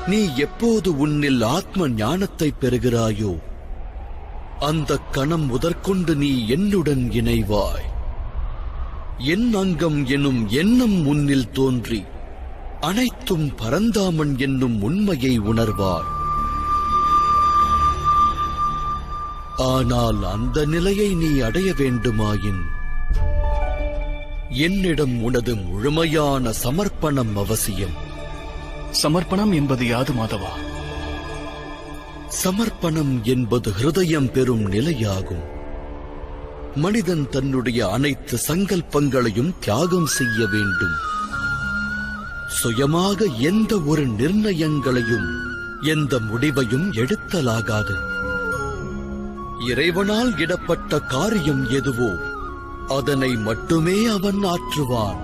நீ எப்போது உன்னில் ஆத்ம ஞானத்தை பெறுகிறாயோ அந்த கணம் முதற்கொண்டு நீ என்னுடன் இணைவாய். என் அங்கம் எனும் எண்ணம் உன்னில் தோன்றி அனைத்தும் பரந்தாமன் என்னும் உண்மையை உணர்வாய். ஆனால் அந்த நிலையை நீ அடைய வேண்டுமாயின் என்னிடம் உனது முழுமையான சமர்ப்பணம் அவசியம். சமர்ப்பணம் என்பது யாது மாதவா? சமர்ப்பணம் என்பது ஹிருதயம் பெறும் நிலையாகும். மனிதன் தன்னுடைய அனைத்து சங்கல்பங்களையும் தியாகம் செய்ய வேண்டும். சுயமாக எந்த ஒரு நிர்ணயங்களையும் எந்த முடிவையும் எடுத்தலாகாது. இறைவனால் இடப்பட்ட காரியம் எதுவோ அதனை மட்டுமே அவன் ஆற்றுவான்.